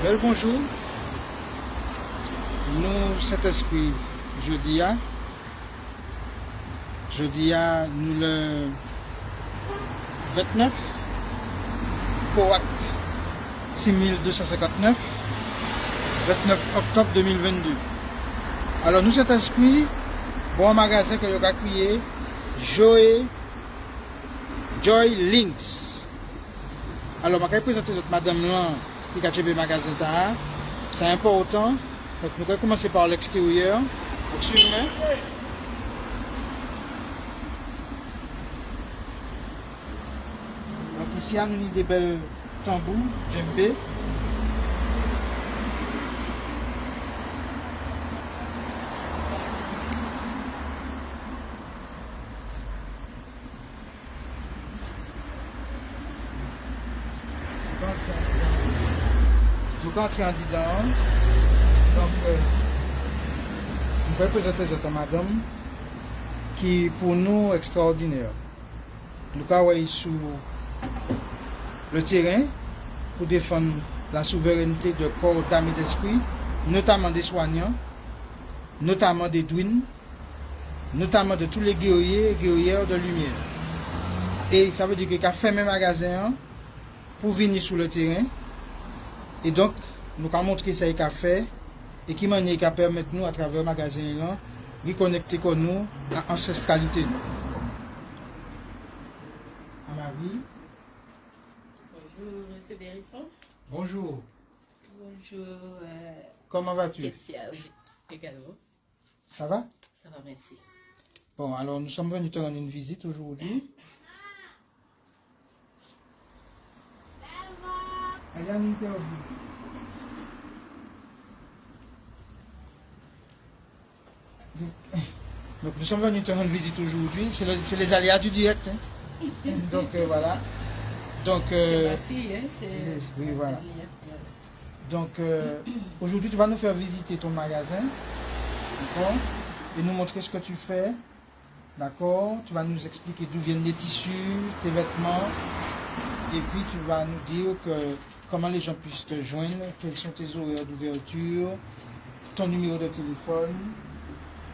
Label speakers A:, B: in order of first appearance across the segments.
A: Bel bonjour. Nous, Saint-Esprit, jeudi nous le 29, POAC 6259, 29 octobre 2022. Alors nous, Saint-Esprit, bon magasin que vous avez créé, Joy Links. Alors, je vais présenter madame là qui a acheté le magasin. C'est important. Donc, nous allons commencer par l'extérieur. Suivez-moi. Donc, ici, on a des belles tambours, djembé. Nous entrons dedans. Donc, je vais présenter cette madame qui pour nous extraordinaire. Nous avons sur le terrain pour défendre la souveraineté de corps, d'âme et d'esprit, notamment des soignants, notamment des douines, notamment de tous les guerriers et guerrières de lumière. Et ça veut dire qu'il a fermé le magasin pour venir sur le terrain. Et donc, nous avons montré ce qu'il a fait et qui manière permet nous, à travers le magasin, de reconnecter avec nous à l'ancestralité. À ma vie.
B: Bonjour, M. Bérisson.
A: Bonjour.
B: Bonjour.
A: Comment vas-tu?
B: Kessia, également.
A: Ça va?
B: Ça va, merci.
A: Bon, alors nous sommes venus te rendre une visite aujourd'hui. Il y a une interview. Donc nous sommes venus te rendre visite aujourd'hui. C'est les aléas du direct. Hein. Donc voilà. Donc
B: c'est ma fille, hein, c'est...
A: oui, voilà. Donc aujourd'hui tu vas nous faire visiter ton magasin. D'accord? Et nous montrer ce que tu fais. D'accord? Tu vas nous expliquer d'où viennent les tissus, tes vêtements. Et puis tu vas nous dire comment les gens puissent te joindre, quels sont tes horaires d'ouverture, ton numéro de téléphone.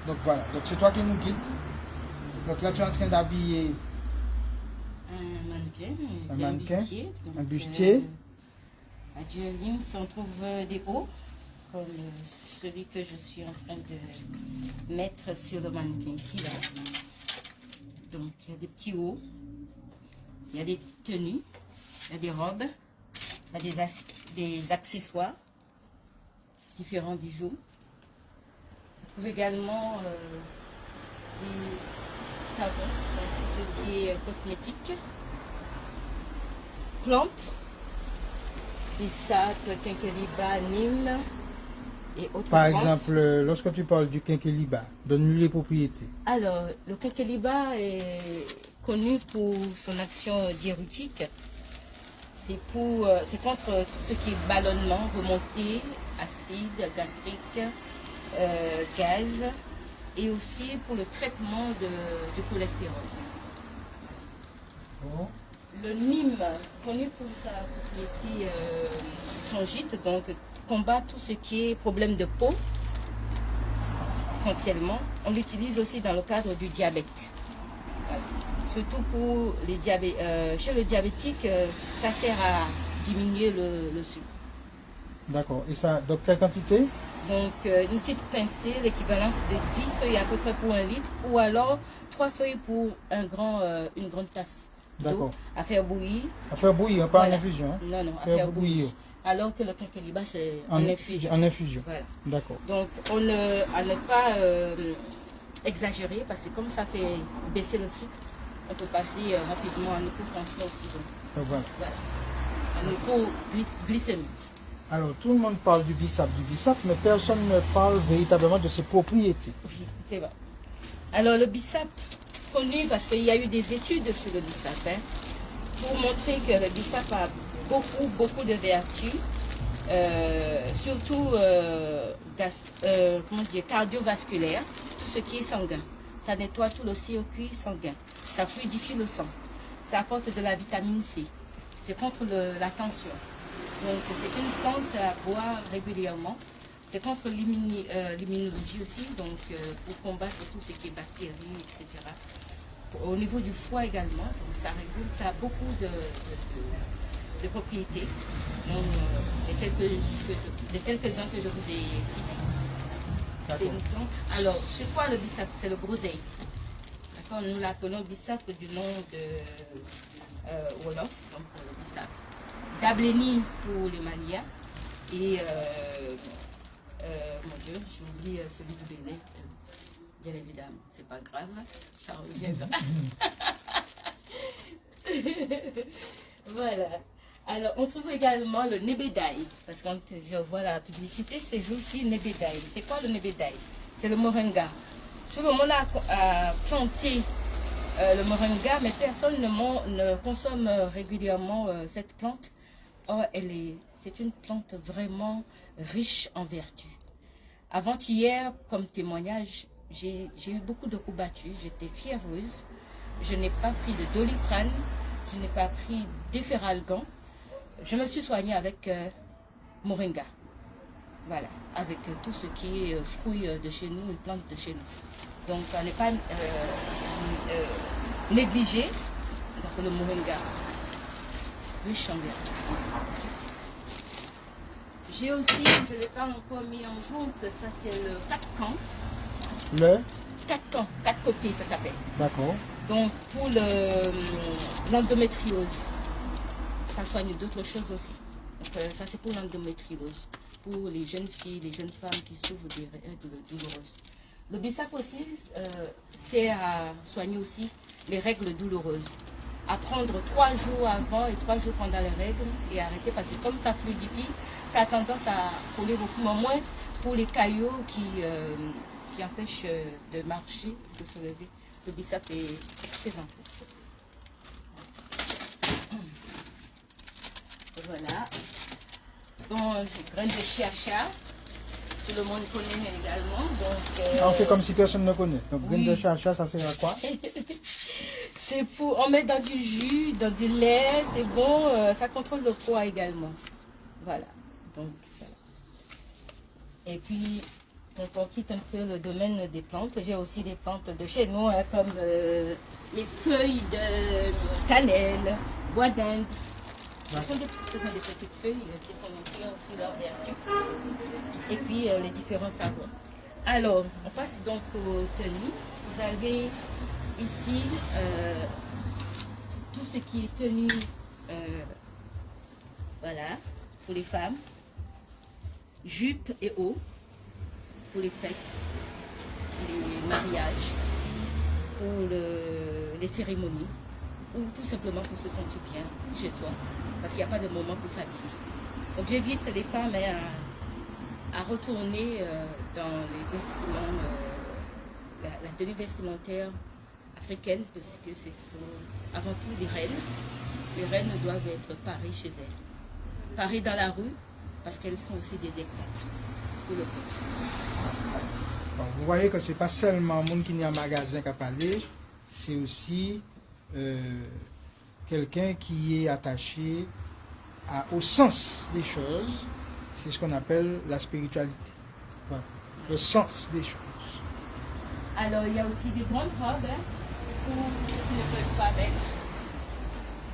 A: Donc voilà, donc c'est toi qui nous guide. Donc là tu es en train d'habiller
B: un mannequin,
A: un bustier.
B: À Joy Links, on trouve des hauts, comme celui que je suis en train de mettre sur le mannequin ici, là. Donc il y a des petits hauts, il y a des tenues, il y a des robes, il y a des accessoires, différents bijoux. Vous trouvez également des savons, ce qui est cosmétique, plantes, Bissap, quinqueliba, Nîmes et autres
A: Par
B: plantes.
A: exemple, lorsque tu parles du quinqueliba, donne-nous les propriétés.
B: Alors, le quinqueliba est connu pour son action diurétique. C'est contre tout ce qui est ballonnement, remontée, acide, gastrique, gaz, et aussi pour le traitement du cholestérol.
A: Bon.
B: Le Nîmes, connu pour sa propriété fongite, donc combat tout ce qui est problème de peau, essentiellement. On l'utilise aussi dans le cadre du diabète. Voilà. Surtout pour les chez le diabétique, ça sert à diminuer le sucre. D'accord.
A: Et ça, donc quelle quantité?
B: Donc une petite pincée, l'équivalence de 10 feuilles à peu près pour 1 litre, ou alors 3 feuilles pour une grande tasse d'eau à faire bouillir.
A: À faire bouillir, pas en infusion. Hein?
B: Non, non, à faire bouillir. Alors que le quinqueliba, c'est en infusion.
A: En infusion.
B: Voilà.
A: D'accord.
B: Donc à ne pas exagérer, parce que comme ça fait baisser le sucre, on peut passer rapidement en hypotension aussi. Donc
A: voilà.
B: En hypoglycémie.
A: Alors, tout le monde parle du bissap, mais personne ne parle véritablement de ses propriétés.
B: Oui, c'est vrai. Alors, le bissap, connu parce qu'il y a eu des études sur le bissap, hein, pour montrer que le bissap a beaucoup de vertus, surtout cardiovasculaire, tout ce qui est sanguin. Ça nettoie tout le circuit sanguin, ça fluidifie le sang, ça apporte de la vitamine C, c'est contre la tension. Donc c'est une plante à boire régulièrement. C'est contre l'immunologie aussi, donc pour combattre tout ce qui est bactéries, etc. Au niveau du foie également, donc ça régule, ça a beaucoup de propriétés. Donc, les quelques-uns que je vous ai cités. C'est une plante. Alors, c'est quoi le bissap? C'est le groseille. D'accord, nous l'appelons bissap du nom de Wolof, donc le bissap. Dableni pour les Maliens. Et, mon Dieu, j'oublie celui du Bénin. Bien évidemment, c'est pas grave, ça reviendra. Voilà. Alors, on trouve également le nebedaï, parce que quand je vois la publicité, c'est aussi nebedaï. C'est quoi le nebedaï? C'est le moringa. Tout le monde a planté le moringa, mais personne ne consomme régulièrement cette plante. Or, c'est une plante vraiment riche en vertus. Avant-hier, comme témoignage, j'ai eu beaucoup de coups battus, j'étais fiévreuse, je n'ai pas pris de Doliprane, je n'ai pas pris d'Efferalgan, je me suis soignée avec Moringa, voilà, avec tout ce qui est fruits de chez nous et plantes de chez nous. Donc on n'est pas négligé, donc le Moringa, riche en vertu. J'ai aussi, je ne l'ai pas encore mis en compte, ça c'est le 4 camps.
A: Le
B: 4 camps, 4 côtés ça s'appelle.
A: D'accord.
B: Donc pour l'endométriose, ça soigne d'autres choses aussi. Donc ça c'est pour l'endométriose, pour les jeunes filles, les jeunes femmes qui souffrent des règles douloureuses. Le bissap aussi sert à soigner aussi les règles douloureuses. À prendre 3 jours avant et 3 jours pendant les règles et arrêter parce que comme ça fluidifie, ça a tendance à coller beaucoup, mais moins pour les caillots qui empêchent de marcher, de se lever. Le bissap est excellent pour ça. Voilà. Donc, graines de chiacha, tout le monde connaît également. Donc,
A: on fait comme si personne ne connaît. Donc, graines
B: oui.
A: de chiacha, ça sert à quoi?
B: C'est pour, on met dans du jus, dans du lait, c'est bon, ça contrôle le poids également. Voilà. Donc, voilà. Et puis, donc on quitte un peu le domaine des plantes. J'ai aussi des plantes de chez nous, hein, comme les feuilles de cannelle, bois d'Inde. Ce sont des petites feuilles qui ont aussi leur vertu. Et puis les différents savons. Alors, on passe donc aux tenues. Vous avez ici tout ce qui est tenue, voilà, pour les femmes. Jupe et haut pour les fêtes, les mariages, pour les cérémonies, ou tout simplement pour se sentir bien chez soi, parce qu'il n'y a pas de moment pour s'habiller. Donc j'invite les femmes à retourner dans les vestiments, la tenue vestimentaire africaine, parce que ce sont avant tout des reines. Les reines doivent être parées chez elles, parées dans la rue, parce qu'elles sont aussi des exemples pour le peuple.
A: Bon, vous voyez que ce n'est pas seulement le monde qui est en magasin qui a parlé, c'est aussi quelqu'un qui est attaché au sens des choses. C'est ce qu'on appelle la spiritualité. Voilà. Le sens des choses.
B: Alors, il y a aussi des grandes robes pour ceux qui ne peuvent pas mettre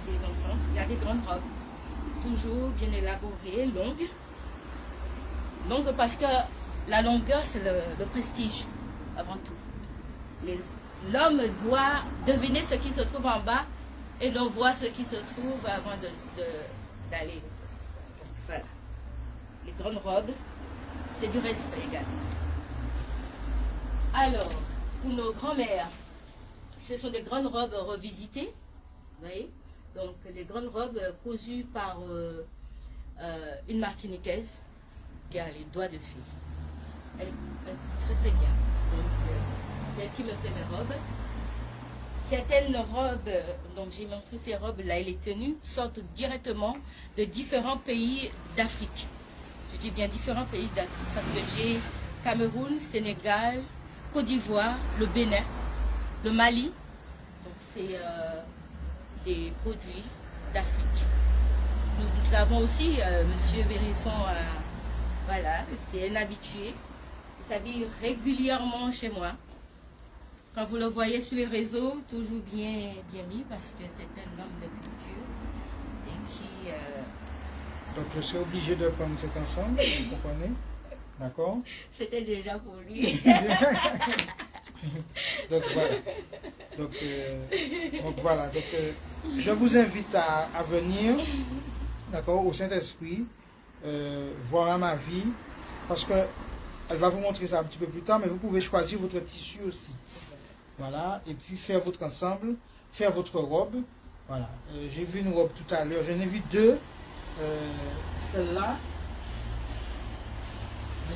B: les enfants. Il y a des grandes robes, toujours bien élaborées, longues. Longues parce que la longueur, c'est le prestige, avant tout. L'homme doit deviner ce qui se trouve en bas et l'on voit ce qui se trouve avant d'aller. Voilà. Les grandes robes, c'est du respect également. Alors, pour nos grands-mères, ce sont des grandes robes revisitées. Vous voyez? Donc, les grandes robes cousues par une Martiniquaise qui a les doigts de fille. Elle est très très bien. Donc, c'est elle qui me fait mes robes. Certaines robes, donc j'ai montré ces robes-là et les tenues, sortent directement de différents pays d'Afrique. Je dis bien différents pays d'Afrique parce que j'ai Cameroun, Sénégal, Côte d'Ivoire, le Bénin, le Mali. Donc, c'est des produits d'Afrique. nous avons aussi Monsieur Bérisson, voilà, c'est un habitué. Il s'habille régulièrement chez moi. Quand vous le voyez sur les réseaux, toujours bien mis parce que c'est un homme de culture et qui...
A: Donc je suis obligé de prendre cet ensemble, vous comprenez? D'accord?
B: C'était déjà pour lui.
A: Donc voilà. Donc, je vous invite à venir, d'accord, au Saint-Esprit, voir ma vie, parce que elle va vous montrer ça un petit peu plus tard, mais vous pouvez choisir votre tissu aussi. Voilà, et puis faire votre ensemble, faire votre robe. Voilà, j'ai vu une robe tout à l'heure, j'en ai vu deux. Celle-là,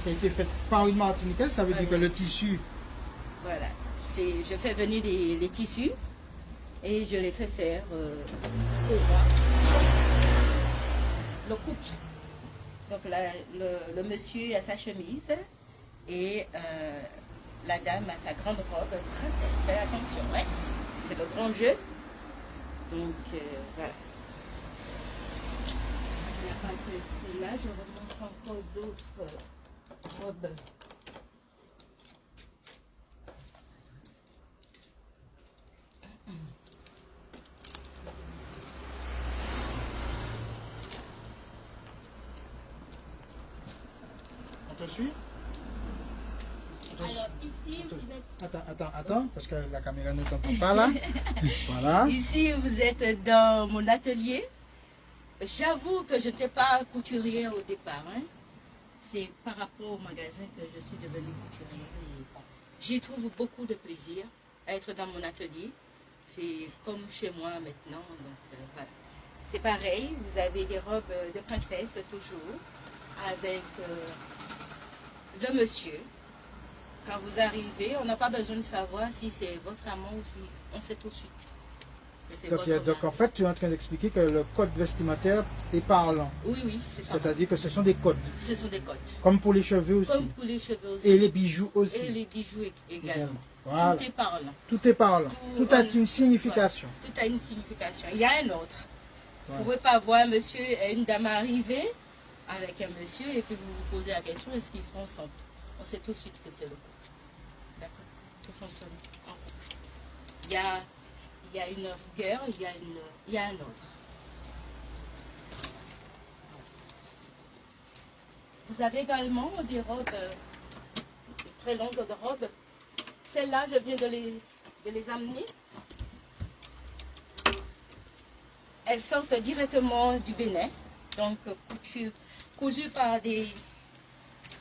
A: qui a été faite par une Martiniquaise, ça veut dire que le tissu...
B: Voilà, je fais venir les tissus et je les fais faire au bras. Le couple. Donc le monsieur a sa chemise et la dame a sa grande robe princesse. Attention, hein? C'est le grand jeu. Donc voilà. Il n'y a pas que celle-là, je vous montre encore d'autres robes.
A: On te suit?
B: Alors ici, vous êtes...
A: Attends, parce que la caméra ne t'entend pas là. Voilà.
B: Ici, vous êtes dans mon atelier. J'avoue que je n'étais pas couturière au départ. Hein. C'est par rapport au magasin que je suis devenue couturière. J'y trouve beaucoup de plaisir à être dans mon atelier. C'est comme chez moi maintenant. Donc, voilà. C'est pareil, vous avez des robes de princesse toujours avec le monsieur. Quand vous arrivez, on n'a pas besoin de savoir si c'est votre amant ou si on sait tout de suite.
A: Donc en fait, tu es en train d'expliquer que le code vestimentaire est parlant.
B: Oui,
A: c'est-à-dire que ce sont des codes.
B: Ce sont des codes.
A: Comme pour les cheveux aussi.
B: Comme pour les cheveux aussi.
A: Et les bijoux aussi.
B: Et les bijoux également.
A: Voilà.
B: Tout est parlant.
A: Tout est parlant. Tout a une signification.
B: Voilà. Tout a une signification. Il y a un autre.
A: Voilà.
B: Vous ne pouvez pas voir un monsieur et une dame arriver avec un monsieur et puis vous vous posez la question, est-ce qu'ils sont ensemble? On sait tout de suite que c'est le couple. D'accord? Tout fonctionne en couple. Il y a une rigueur, il y a un ordre. Vous avez également des robes, très longues robes. Celles-là, je viens de les amener. Elles sortent directement du Bénin, donc cousues par des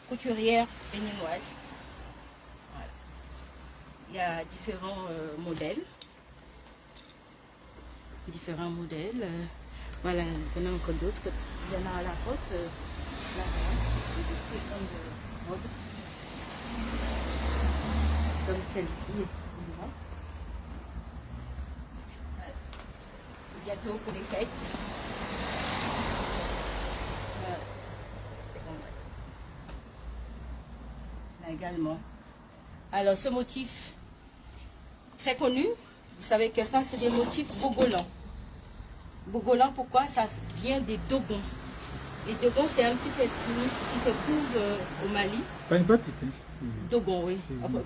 B: couturières béninoises. Voilà. Il y a différents modèles. Voilà, il y en a encore d'autres. Il y en a à la porte. Là, robes. Comme celle-ci, excusez-moi. Voilà. Bientôt pour les fêtes. Voilà. Là également. Alors ce motif très connu, vous savez que ça c'est des motifs bogolans. Bogolans, pourquoi? Ça vient des Dogons. Les Dogons, c'est un petit ethnie qui se trouve au Mali.
A: Pas une petite.
B: Dogon, oui. Enfin,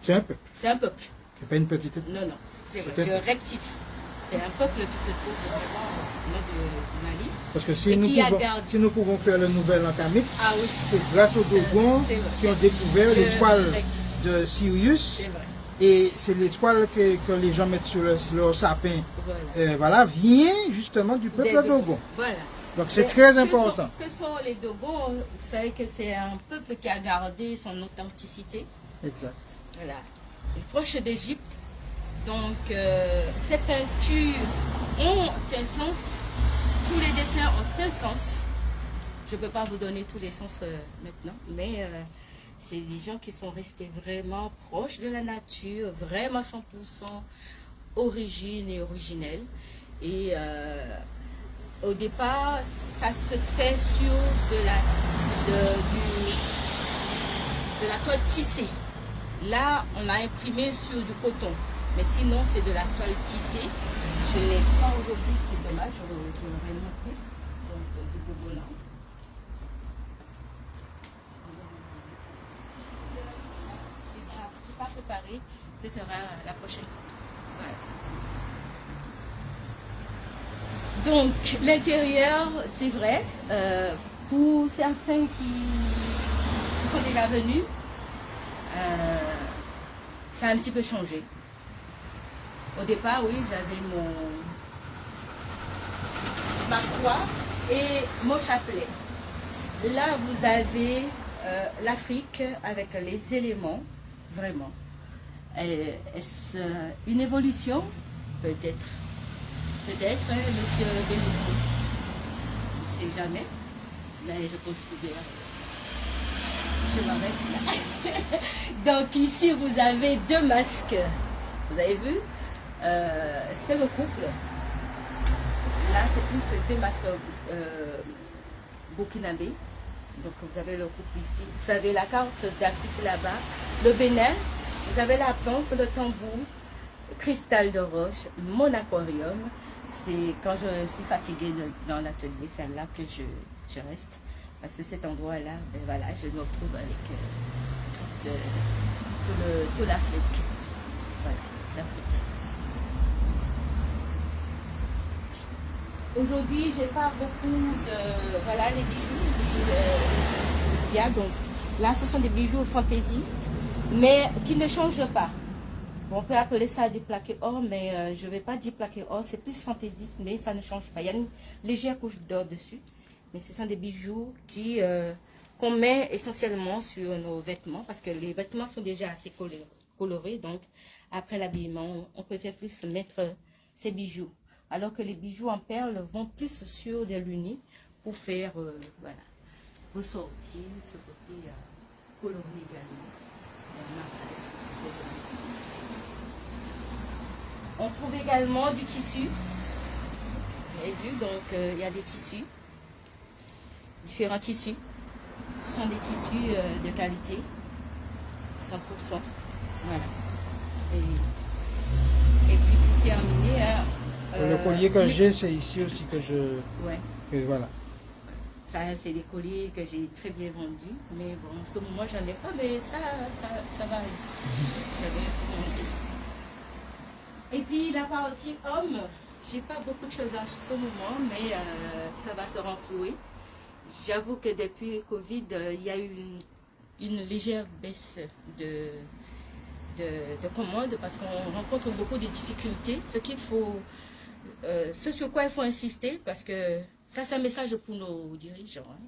A: c'est un peuple.
B: C'est un peuple.
A: C'est pas une petite ethnie.
B: Non, c'est vrai, je rectifie. C'est un peuple qui se trouve vraiment au nord du Mali.
A: Parce que si nous pouvons faire le nouvel Ankamite, c'est grâce aux Dogons qui ont découvert l'étoile de Sirius.
B: C'est vrai.
A: Et c'est l'étoile que les gens mettent sur leur sapin. Voilà, vient justement du peuple Dogon.
B: Voilà.
A: Donc c'est très important.
B: Que sont les Dogons? Vous savez que c'est un peuple qui a gardé son authenticité.
A: Exact.
B: Voilà. Il est proche d'Égypte. Donc ces peintures ont un sens. Tous les dessins ont un sens. Je ne peux pas vous donner tous les sens maintenant, mais c'est des gens qui sont restés vraiment proches de la nature, vraiment 100% origine et originelle. Et au départ, ça se fait sur de la toile tissée. Là, on a imprimé sur du coton. Mais sinon, c'est de la toile tissée. Je n'ai pas aujourd'hui, c'est dommage, je l'aurais montré. Donc, du bobola. Je n'ai pas préparé, ce sera la prochaine fois. Voilà. Donc, l'intérieur, c'est vrai, pour certains qui sont déjà venus, ça a un petit peu changé. Au départ, oui, j'avais ma croix et mon chapelet. Là, vous avez l'Afrique avec les éléments, vraiment. Est-ce une évolution? Peut-être. Peut-être, monsieur Bérousseau. Je ne sais jamais, mais je considère. Je m'arrête là. Donc ici, vous avez deux masques. Vous avez vu? C'est le couple. Là, c'est plus deux masques burkinabé. Donc vous avez le couple ici. Vous avez la carte d'Afrique là-bas. Le Bénin. Vous avez la plante, le tambour, cristal de roche, mon aquarium. C'est quand je suis fatiguée dans l'atelier, c'est là que je reste. Parce que cet endroit-là, ben voilà, je me retrouve avec toute l'Afrique. Voilà, l'Afrique. Aujourd'hui, j'ai pas beaucoup de... Voilà, les bijoux. Donc là, ce sont des bijoux fantaisistes, mais qui ne changent pas. On peut appeler ça du plaqué or, mais je ne vais pas dire plaqué or, c'est plus fantaisiste, mais ça ne change pas. Il y a une légère couche d'or dessus, mais ce sont des bijoux qu'on met essentiellement sur nos vêtements, parce que les vêtements sont déjà assez colorés, donc après l'habillement, on préfère plus mettre ces bijoux. Alors que les bijoux en perles vont plus sur des lunis pour faire, voilà, ressortir ce côté coloré également. On trouve également du tissu. Vous avez vu, donc il y a des tissus, différents tissus. Ce sont des tissus de qualité, 100%. Voilà. Et puis pour terminer,
A: le collier que j'ai, c'est ici aussi que je...
B: Ouais.
A: Que, voilà.
B: Ça, c'est des colliers que j'ai très bien vendus. Mais bon, en ce moment, j'en ai pas, mais ça va aller. Et puis la partie homme, j'ai pas beaucoup de choses en ce moment, mais ça va se renflouer. J'avoue que depuis le Covid, il y a eu une légère baisse de commandes parce qu'on rencontre beaucoup de difficultés. Ce sur quoi il faut insister, parce que ça c'est un message pour nos dirigeants. Hein,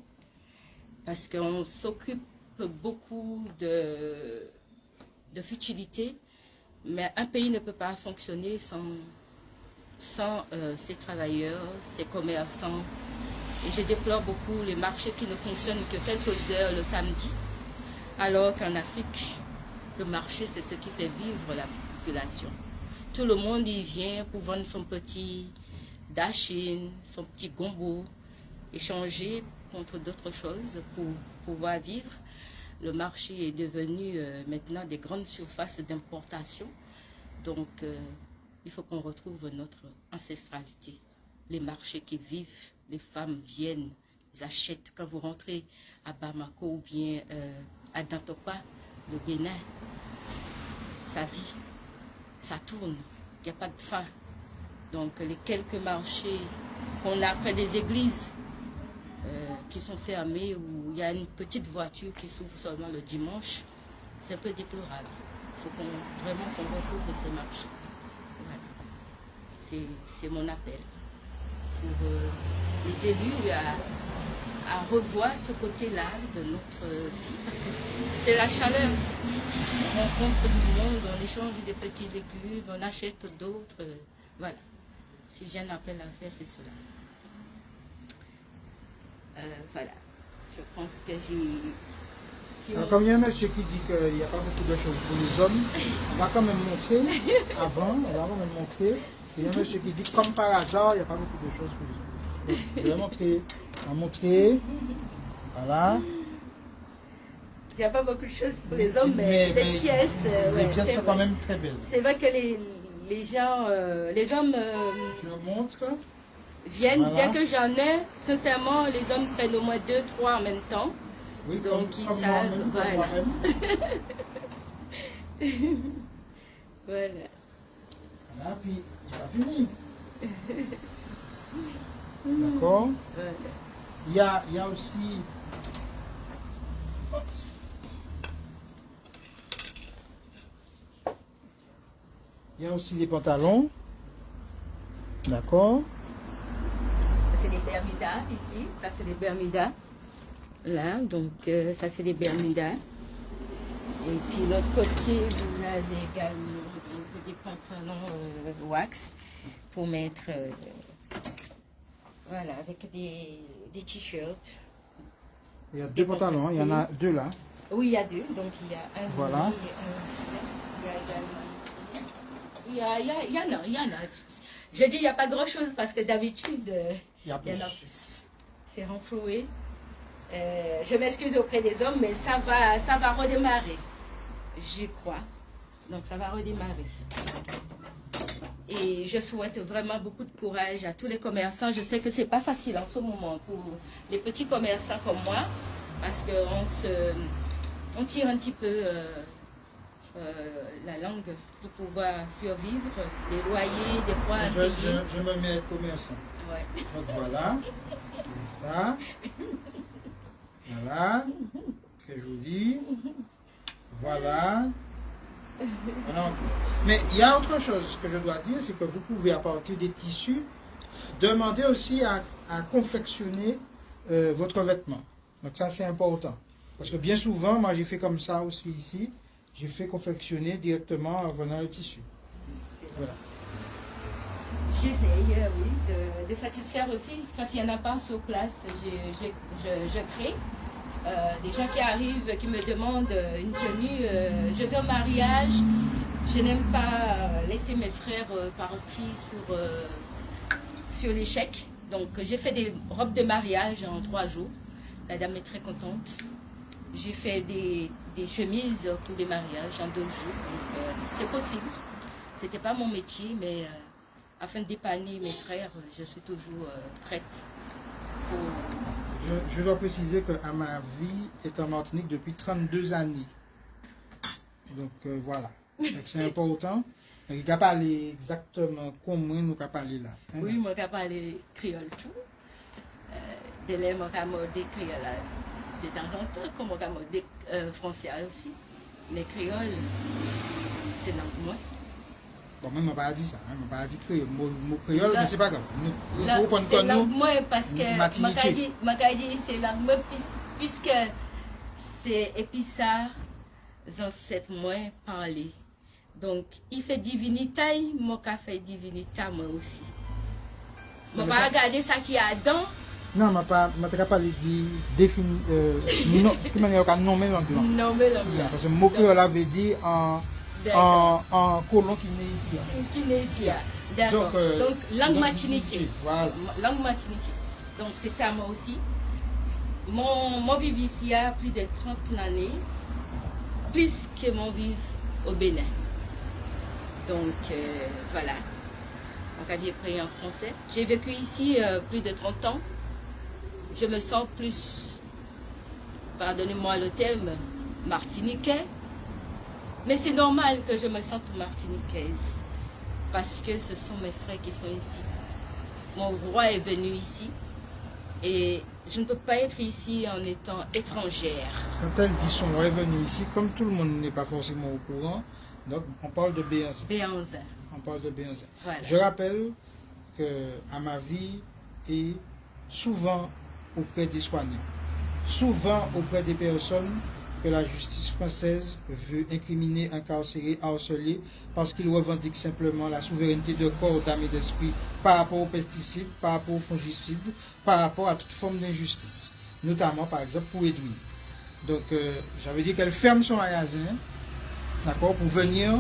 B: parce qu'on s'occupe beaucoup de futilités. Mais un pays ne peut pas fonctionner sans ses travailleurs, ses commerçants. Et je déplore beaucoup les marchés qui ne fonctionnent que quelques heures le samedi. Alors qu'en Afrique, le marché, c'est ce qui fait vivre la population. Tout le monde y vient pour vendre son petit dachine, son petit gombo, échanger contre d'autres choses pour pouvoir vivre. Le marché est devenu maintenant des grandes surfaces d'importation. Donc, il faut qu'on retrouve notre ancestralité. Les marchés qui vivent, les femmes viennent, ils achètent. Quand vous rentrez à Bamako ou bien à Dantopa, le Bénin, ça vit, ça tourne, il n'y a pas de fin. Donc, les quelques marchés qu'on a près des églises, qui sont fermés, où il y a une petite voiture qui s'ouvre seulement le dimanche, c'est un peu déplorable. Il faut vraiment qu'on retrouve ces marchés. Voilà. C'est mon appel pour les élus à revoir ce côté-là de notre vie, parce que c'est la chaleur. On rencontre du monde, on échange des petits légumes, on achète d'autres. Voilà. Si j'ai un appel à faire, c'est cela. Voilà, je pense que j'ai...
A: Alors, comme il y a un monsieur qui dit qu'il n'y a pas beaucoup de choses pour les hommes, on va quand même montrer, avant, on va quand même montrer, parce qu'il y a un monsieur qui dit que comme par hasard, il n'y a pas beaucoup de choses pour les hommes. Donc, je vais montrer, on va montrer, voilà.
B: Il n'y a pas beaucoup de choses pour les hommes, mais les pièces...
A: les pièces sont quand même très belles.
B: C'est vrai que les gens, les hommes...
A: Je montre.
B: viennent.
A: Voilà.
B: Dès que j'en ai, sincèrement, les hommes prennent au moins 2, 3 en même temps.
A: Oui,
B: Donc, ils
A: comme
B: savent,
A: moi-même, comme
B: voilà.
A: moi-même.
B: Voilà.
A: Voilà, puis c'est pas fini. D'accord.
B: Voilà.
A: Il y a aussi. Oups. Il y a aussi les pantalons. D'accord.
B: Ça, c'est des Bermudas ici. Ça, c'est des Bermudas. Là, donc, ça, c'est des Bermudas. Et puis, l'autre côté, vous avez également donc, des pantalons wax pour mettre, voilà, avec des t-shirts.
A: Il y a deux pantalons, hein. Il y en a deux là.
B: Oui, il y a deux. Donc, il y a un
A: Voilà.
B: gris et un vert. Il y a également ici. Il y en a. Je dis, il n'y a pas grand-chose parce que d'habitude,
A: Il y a
B: il y en a
A: plus.
B: plus. C'est renfloué. Je m'excuse auprès des hommes, mais ça va redémarrer. J'y crois. Donc, ça va redémarrer. Et je souhaite vraiment beaucoup de courage à tous les commerçants. Je sais que ce n'est pas facile en ce moment pour les petits commerçants comme moi, parce qu'on tire un petit peu la langue pour pouvoir survivre. Les loyers, des fois, impayés.
A: Je me mets commerçant.
B: Ouais.
A: Donc voilà. C'est ça. Voilà. Très joli. Voilà. Voilà. Mais il y a autre chose que je dois dire, c'est que vous pouvez à partir des tissus demander aussi à confectionner votre vêtement. Donc ça c'est important. Parce que bien souvent, moi j'ai fait comme ça aussi ici, j'ai fait confectionner directement en venant le tissu. Voilà.
B: J'essaye, oui, de satisfaire aussi. Quand il n'y en a pas sur place, je crée. Des gens qui arrivent, qui me demandent une tenue. Je vais au mariage. Je n'aime pas laisser mes frères partir sur l'échec. Donc, j'ai fait des robes de mariage en 3 jours. La dame est très contente. J'ai fait des chemises pour les mariages en 2 jours. Donc, c'est possible. Ce n'était pas mon métier, mais afin de dépanner mes frères, je suis toujours prête pour...
A: Je dois préciser que ma vie est en Martinique depuis 32 années. Donc voilà. C'est important. Il n'y a pas parlé exactement comment nous avons parlé là. Hein?
B: Oui, moi je parle créole tout. De l'air, moi je des créoles de temps en temps, comme moi je des français aussi. Les créoles, c'est langue moi.
A: Bon, moi, je ne pas dit ça. Je ne pas dit créole. Mot créole, mais ce n'est pas grave.
B: C'est langue moi parce que je dis c'est langue moi puisque c'est épissa ancêtres moi parler. Donc, il fait divinité, moi je fais divinité moi aussi. Je ne vais pas regarder ça qui a dedans.
A: Non, je ne vais pas dire définir. Non, comment on va nommer langue blanc.
B: Nommer langue blanc.
A: Parce que le mot créole avait dit en colon qui n'est ici.
B: Qui n'est ici. D'accord. Donc, langue matinique.
A: Voilà.
B: Langue matinique. Donc, c'est à moi aussi. Mon vivre ici a plus de 30 années. Plus que mon vivre au Bénin. Donc, voilà. Donc, à dire pris en français. J'ai vécu ici plus de 30 ans. Je me sens plus, pardonnez-moi le terme, martiniquais. Mais c'est normal que je me sente martiniquaise. Parce que ce sont mes frères qui sont ici. Mon roi est venu ici. Et je ne peux pas être ici en étant étrangère.
A: Quand elle dit son roi est venu ici, comme tout le monde n'est pas forcément au courant, donc on parle de Béanzin.
B: Béanzin.
A: On parle de Béanzin.
B: Voilà.
A: Je rappelle que Amavi est souvent auprès des soignants, souvent auprès des personnes que la justice française veut incriminer, incarcérer, harceler, parce qu'il revendique simplement la souveraineté de corps, d'âme et d'esprit par rapport aux pesticides, par rapport aux fongicides, par rapport à toute forme d'injustice, notamment par exemple pour Edwin. Donc j'avais dit qu'elle ferme son magasin, d'accord, pour venir,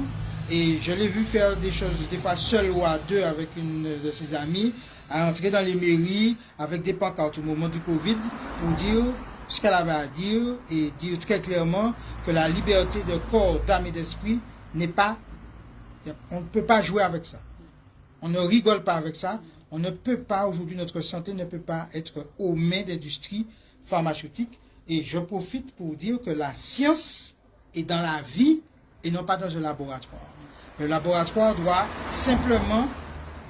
A: et je l'ai vu faire des choses, des fois seul ou à deux avec une de ses amies, à entrer dans les mairies avec des pancartes au moment du Covid pour dire ce qu'elle avait à dire et dire très clairement que la liberté de corps, d'âme et d'esprit n'est pas... On ne peut pas jouer avec ça. On ne rigole pas avec ça On ne peut pas, aujourd'hui, notre santé ne peut pas être aux mains d'industries pharmaceutiques. Et je profite pour dire que la science est dans la vie et non pas dans un laboratoire. Le laboratoire doit simplement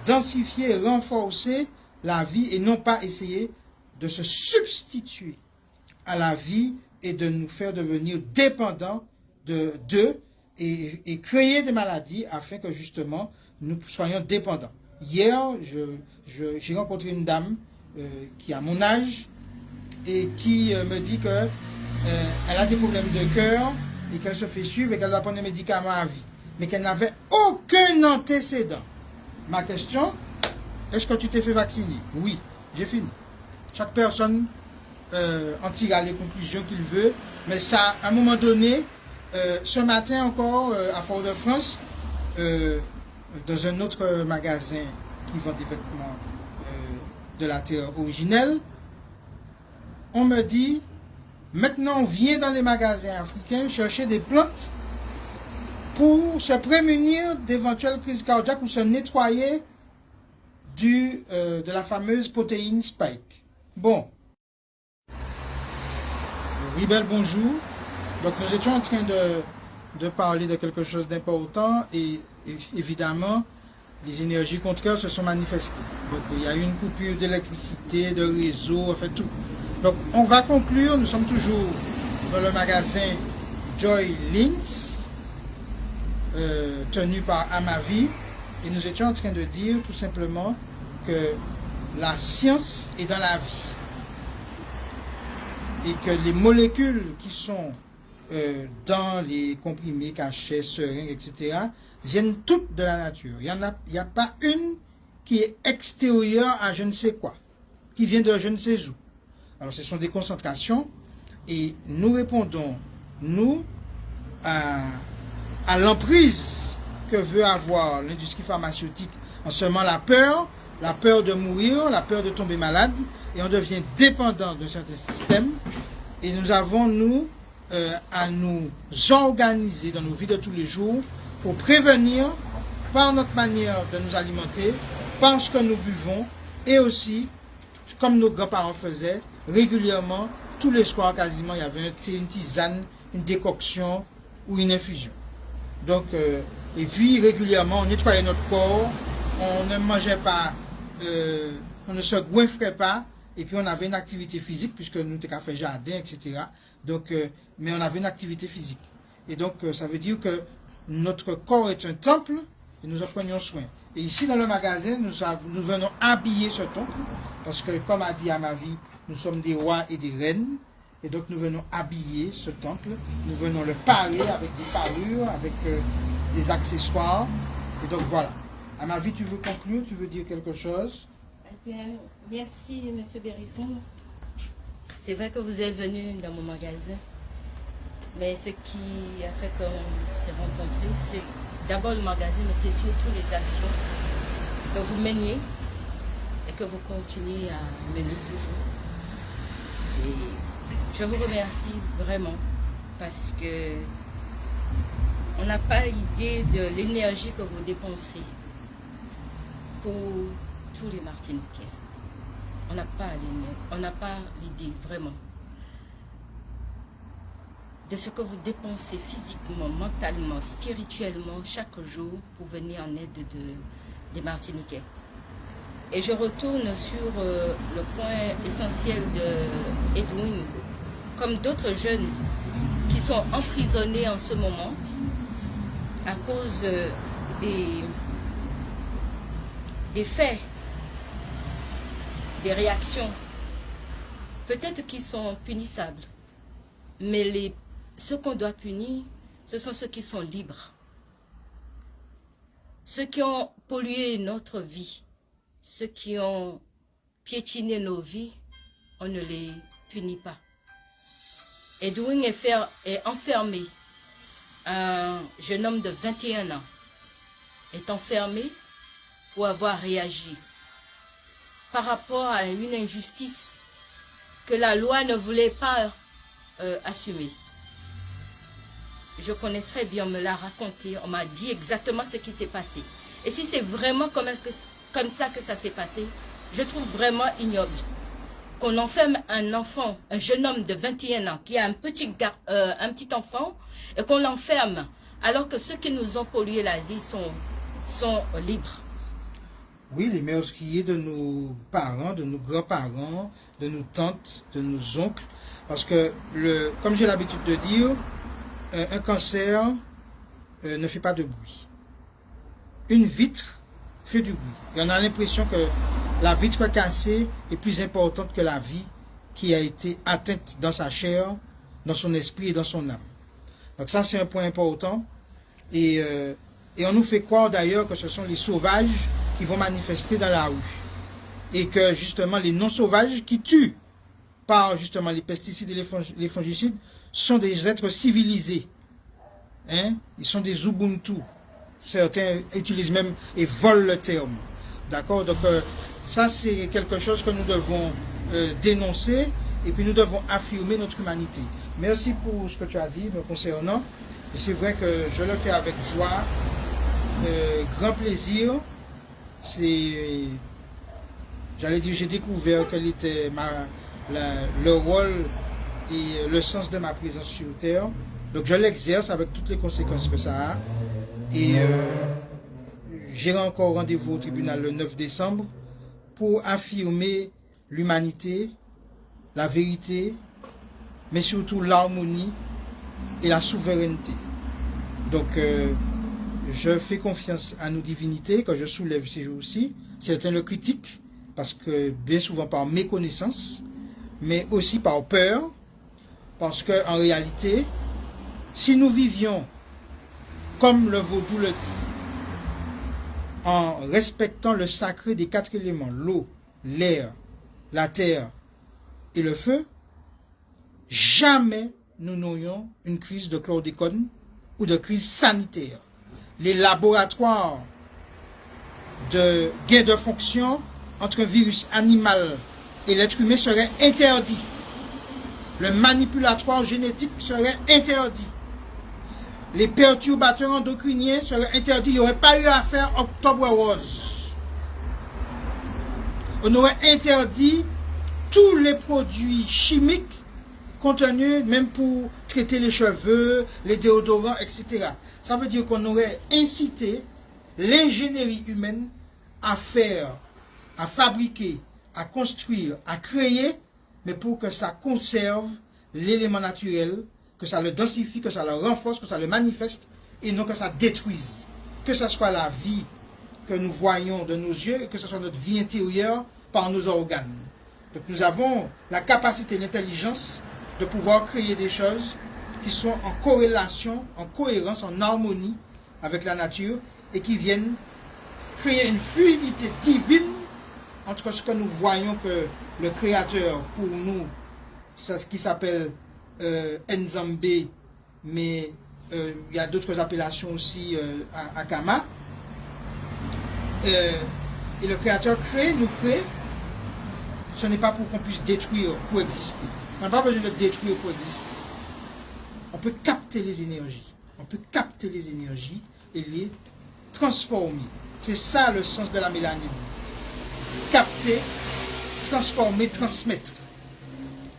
A: densifier, renforcer la vie et non pas essayer de se substituer à la vie et de nous faire devenir dépendants d'eux et créer des maladies afin que justement nous soyons dépendants. Hier, j'ai rencontré une dame qui a mon âge et qui me dit que elle a des problèmes de cœur et qu'elle se fait suivre et qu'elle doit prendre des médicaments à vie, mais qu'elle n'avait aucun antécédent. Ma question, est-ce que tu t'es fait vacciner? Oui, j'ai fini. Chaque personne en tirera les conclusions qu'il veut, mais ça, à un moment donné, ce matin encore, à Fort-de-France, dans un autre magasin qui vend des vêtements de la terre originelle, on me dit, maintenant on vient dans les magasins africains chercher des plantes pour se prémunir d'éventuelles crises cardiaques ou se nettoyer de la fameuse protéine spike. Bon. Ribel, bonjour. Donc nous étions en train de parler de quelque chose d'important et évidemment les énergies contraires se sont manifestées. Donc il y a eu une coupure d'électricité, de réseau, enfin tout. Donc on va conclure, nous sommes toujours dans le magasin Joy Links, tenu par Amavi, et nous étions en train de dire tout simplement que la science est dans la vie et que les molécules qui sont dans les comprimés, cachets, seringues, etc., viennent toutes de la nature. Il n'y a pas une qui est extérieure à je ne sais quoi, qui vient de je ne sais où. Alors ce sont des concentrations et nous répondons, nous, à l'emprise que veut avoir l'industrie pharmaceutique en seulement la peur de mourir, la peur de tomber malade, et on devient dépendant de certains systèmes. Et nous avons, nous, à nous organiser dans nos vies de tous les jours pour prévenir par notre manière de nous alimenter, par ce que nous buvons, et aussi, comme nos grands-parents faisaient, régulièrement, tous les soirs quasiment, il y avait un thé, une tisane, une décoction ou une infusion. Donc, et puis régulièrement, on nettoyait notre corps, on ne mangeait pas, on ne se goinfrait pas, et puis on avait une activité physique, puisque nous étions fait jardin, etc. Donc, mais on avait une activité physique. Et donc, ça veut dire que notre corps est un temple, et nous en prenions soin. Et ici, dans le magasin, nous venons habiller ce temple, parce que, comme a dit Amavi, nous sommes des rois et des reines, et donc nous venons habiller ce temple, nous venons le parer avec des parures, avec des accessoires, et donc voilà. Amavi, tu veux conclure, tu veux dire quelque chose?
B: Eh bien, merci, M. Bérisson. C'est vrai que vous êtes venu dans mon magasin, mais ce qui a fait qu'on s'est rencontrés, c'est d'abord le magasin, mais c'est surtout les actions que vous meniez et que vous continuez à mener toujours. Et je vous remercie vraiment parce que on n'a pas idée de l'énergie que vous dépensez pour tous les Martiniquais. On n'a pas l'idée vraiment de ce que vous dépensez physiquement, mentalement, spirituellement chaque jour pour venir en aide des Martiniquais. Et je retourne sur le point essentiel de Edwin, comme d'autres jeunes qui sont emprisonnés en ce moment à cause des faits, des réactions, peut-être qui sont punissables, mais ceux qu'on doit punir, ce sont ceux qui sont libres, ceux qui ont pollué notre vie, ceux qui ont piétiné nos vies, on ne les punit pas. Edwin est enfermé, un jeune homme de 21 ans est enfermé pour avoir réagi par rapport à une injustice que la loi ne voulait pas assumer. Je connais très bien, on me l'a raconté, on m'a dit exactement ce qui s'est passé. Et si c'est vraiment comme comme ça que ça s'est passé, je trouve vraiment ignoble. Qu'on enferme un enfant, un jeune homme de 21 ans, qui a un petit enfant, et qu'on l'enferme, alors que ceux qui nous ont pollué la vie sont libres.
A: Oui, les meurtriers de nos parents, de nos grands-parents, de nos tantes, de nos oncles. Parce que, comme j'ai l'habitude de dire, un cancer ne fait pas de bruit. Une vitre fait du bruit. Et on a l'impression que la vitre cassée est plus importante que la vie qui a été atteinte dans sa chair, dans son esprit et dans son âme. Donc ça, c'est un point important. Et on nous fait croire d'ailleurs que ce sont les sauvages qui vont manifester dans la rue. Et que justement les non-sauvages qui tuent par justement les pesticides et les fongicides sont des êtres civilisés. Hein? Ils sont des Ubuntu. Certains utilisent même et volent le terme. D'accord? Donc ça c'est quelque chose que nous devons dénoncer et puis nous devons affirmer notre humanité. Merci pour ce que tu as dit me concernant. Et c'est vrai que je le fais avec joie, grand plaisir. J'allais dire, j'ai découvert quel était le rôle et le sens de ma présence sur Terre. Donc je l'exerce avec toutes les conséquences que ça a. Et j'ai encore rendez-vous au tribunal le 9 décembre pour affirmer l'humanité, la vérité, mais surtout l'harmonie et la souveraineté. Donc je fais confiance à nos divinités que je soulève ces jours-ci. Certains le critiquent parce que bien souvent par méconnaissance, mais aussi par peur, parce que en réalité, si nous vivions comme le vaudou le dit, en respectant le sacré des 4 éléments, l'eau, l'air, la terre et le feu, jamais nous n'aurions une crise de chlordécone ou de crise sanitaire. Les laboratoires de gain de fonction entre un virus animal et l'être humain seraient interdits. Le manipulatoire génétique serait interdit. Les perturbateurs endocriniens seraient interdits. Il n'y aurait pas eu à faire Octobre Rose. On aurait interdit tous les produits chimiques contenus, même pour traiter les cheveux, les déodorants, etc. Ça veut dire qu'on aurait incité l'ingénierie humaine à faire, à fabriquer, à construire, à créer, mais pour que ça conserve l'élément naturel, que ça le densifie, que ça le renforce, que ça le manifeste, et non que ça détruise. Que ce soit la vie que nous voyons de nos yeux, et que ce soit notre vie intérieure par nos organes. Donc nous avons la capacité, l'intelligence de pouvoir créer des choses qui sont en corrélation, en cohérence, en harmonie avec la nature et qui viennent créer une fluidité divine entre ce que nous voyons que le Créateur, pour nous, c'est ce qui s'appelle Nzambe, mais il y a d'autres appellations aussi à Kama. Et le Créateur crée, nous crée. Ce n'est pas pour qu'on puisse détruire pour exister. On n'a pas besoin de détruire pour exister. On peut capter les énergies. On peut capter les énergies et les transformer. C'est ça le sens de la mélanine. Capter, transformer, transmettre.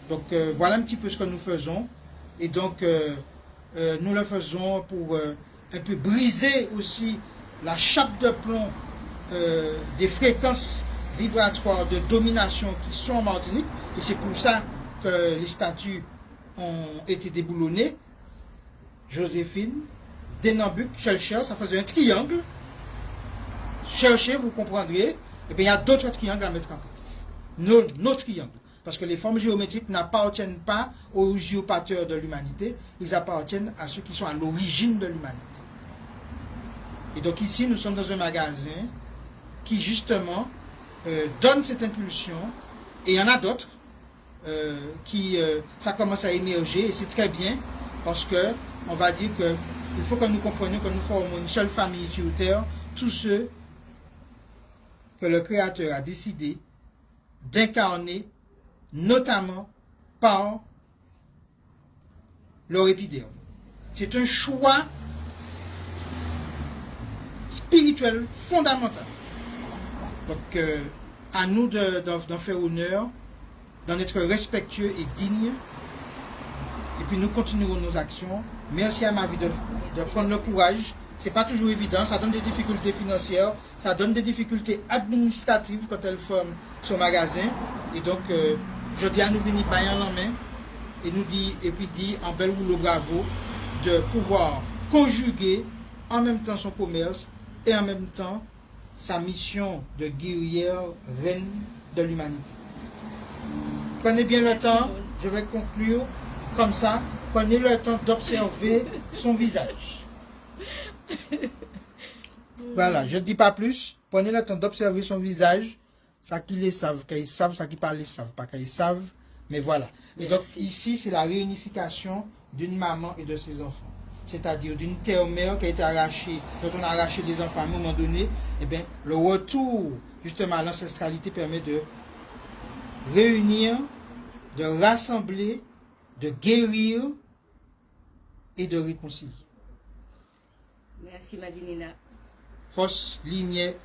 A: Donc voilà un petit peu ce que nous faisons. Et donc nous le faisons pour un peu briser aussi la chape de plomb des fréquences vibratoires de domination qui sont en Martinique. Et c'est pour ça que les statues ont été déboulonnées. Joséphine, Denambuc, Chelcher, ça faisait un triangle. Cherchez, vous comprendrez. Et bien il y a d'autres triangles à mettre en place. Nos triangles. Parce que les formes géométriques n'appartiennent pas aux usurpateurs de l'humanité, ils appartiennent à ceux qui sont à l'origine de l'humanité. Et donc ici, nous sommes dans un magasin qui justement donne cette impulsion, et il y en a d'autres ça commence à émerger, et c'est très bien, parce que on va dire que il faut que nous comprenions que nous formons une seule famille sur Terre, tous ceux que le Créateur a décidé d'incarner, notamment par leur épiderme. C'est un choix spirituel fondamental. Donc, à nous d'en faire honneur, d'en être respectueux et digne. Et puis nous continuerons nos actions. Merci à ma vie de prendre le courage. C'est pas toujours évident, ça donne des difficultés financières, ça donne des difficultés administratives quand elle ferme son magasin. Et donc, je dis à nous venir bailler en main et nous dit, et puis dit en bel rouleau bravo de pouvoir conjuguer en même temps son commerce et en même temps sa mission de guerrière reine de l'humanité. Prenez bien le temps, je vais conclure comme ça, prenez le temps d'observer son visage. Voilà, je ne dis pas plus, prenez le temps d'observer son visage, ça qu'ils les savent, qu'ils savent, ça qu'ils parlent, ils savent, pas qu'ils savent, mais voilà. Et donc ici, c'est la réunification d'une maman et de ses enfants. C'est-à-dire d'une terre-mère qui a été arrachée, dont on a arraché les enfants à un moment donné, et bien le retour justement à l'ancestralité permet de réunir, de rassembler, de guérir et de réconcilier.
B: Merci Madinina.
A: Force, lignée,